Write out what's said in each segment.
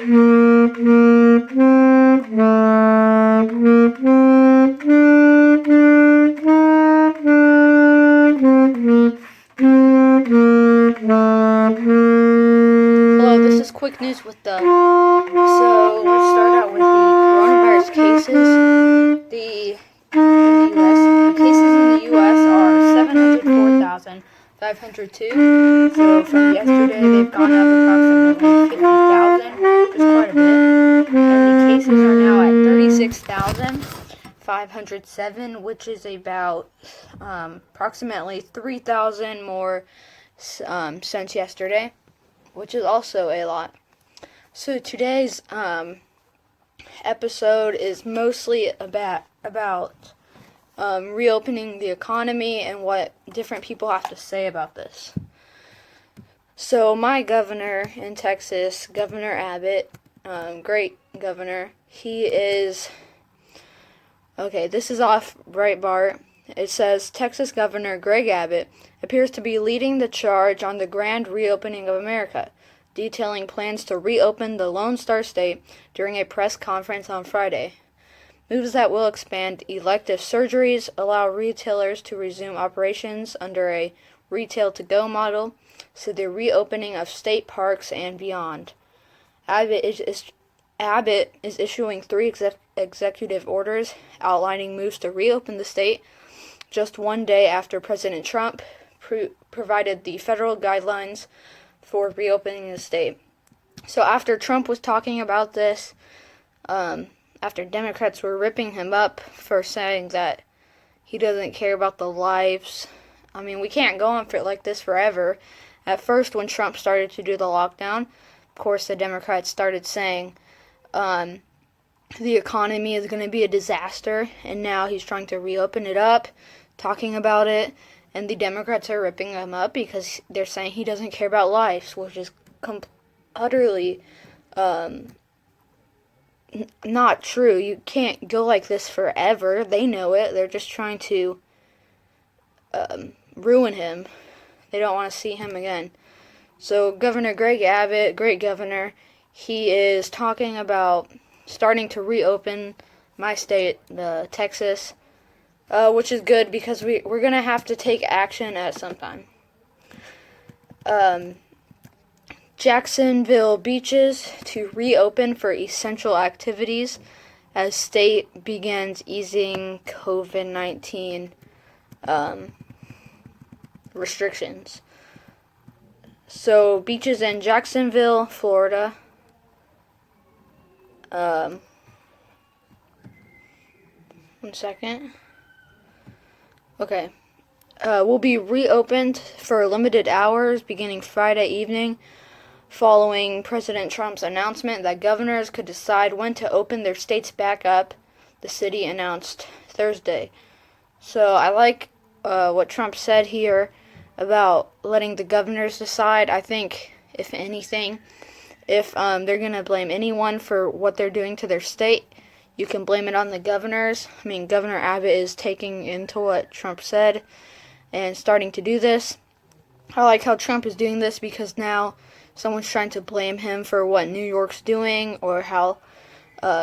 Hello, this is quick news with the. So let's start out with the coronavirus cases. The cases in the U.S. are 704,502. So from yesterday, they've gone up approximately 50,000, which is quite a bit. And the cases are now at 36,507, which is about approximately 3,000 more since yesterday, which is also a lot. So today's episode is mostly about reopening the economy and what different people have to say about this. So my governor in Texas, Governor Abbott, great governor, he is... Okay, this is off Breitbart. It says, Texas Governor Greg Abbott appears to be leading the charge on the grand reopening of America, detailing plans to reopen the Lone Star State during a press conference on Friday. Moves that will expand elective surgeries, allow retailers to resume operations under a retail-to-go model, to the reopening of state parks and beyond. Abbott is issuing 3 executive orders outlining moves to reopen the state just one day after President Trump provided the federal guidelines for reopening the state. So after Trump was talking about this, after Democrats were ripping him up for saying that he doesn't care about the lives, I mean, we can't go on for like this forever. At first, when Trump started to do the lockdown, of course, the Democrats started saying the economy is going to be a disaster, and now he's trying to reopen it up, talking about it, and the Democrats are ripping him up because they're saying he doesn't care about lives, which is utterly not true. You can't go like this forever. They know it. They're just trying to ruin him. They don't want to see him again. So Governor Greg Abbott, great governor, he is talking about starting to reopen my state, Texas, which is good because we're going to have to take action at some time. Jacksonville beaches to reopen for essential activities as state begins easing COVID-19 restrictions. So beaches in Jacksonville, Florida, one second. Okay. Will be reopened for limited hours beginning Friday evening, following President Trump's announcement that governors could decide when to open their states back up, the city announced Thursday. So I like what Trump said here about letting the governors decide. I think, if anything, if they're going to blame anyone for what they're doing to their state, you can blame it on the governors. I mean, Governor Abbott is taking into what Trump said and starting to do this. I like how Trump is doing this because now someone's trying to blame him for what New York's doing or how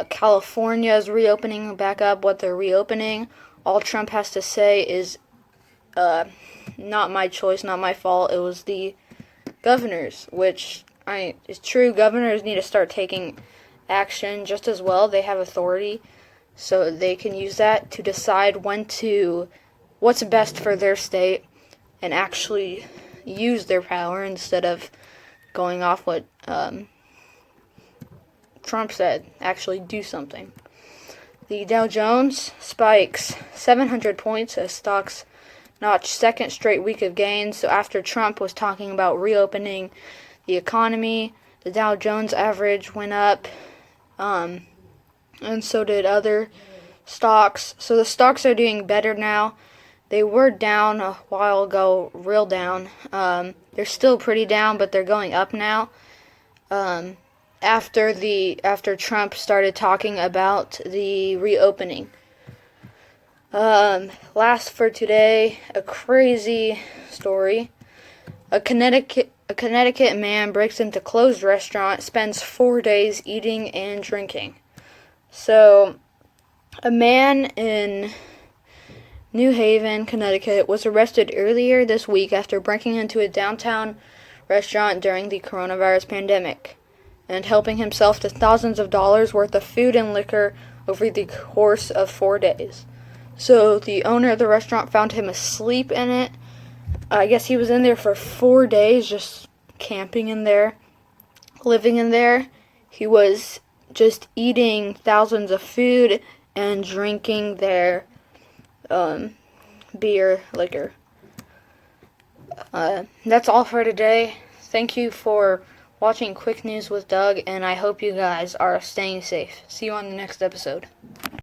California is reopening back up, what they're reopening. All Trump has to say is, not my choice, not my fault. It was the governors, which it's true. Governors need to start taking action just as well. They have authority, so they can use that to decide what's best for their state and actually use their power instead of going off what Trump said. Actually do something. The Dow Jones spikes 700 points as stocks notch second straight week of gains. So after Trump was talking about reopening the economy, the Dow Jones average went up, and so did other stocks. So the stocks are doing better now. They were down a while ago, real down. They're still pretty down, but they're going up now. After Trump started talking about the reopening. Last for today, a crazy story. A Connecticut A Connecticut man breaks into closed restaurant, spends 4 days eating and drinking. So, a man in New Haven, Connecticut, was arrested earlier this week after breaking into a downtown restaurant during the coronavirus pandemic and helping himself to thousands of dollars worth of food and liquor over the course of 4 days. So the owner of the restaurant found him asleep in it. I guess he was in there for 4 days, just camping in there, living in there. He was just eating thousands of food and drinking their beer, liquor. That's all for today. Thank you for watching Quick News with Doug, and I hope you guys are staying safe. See you on the next episode.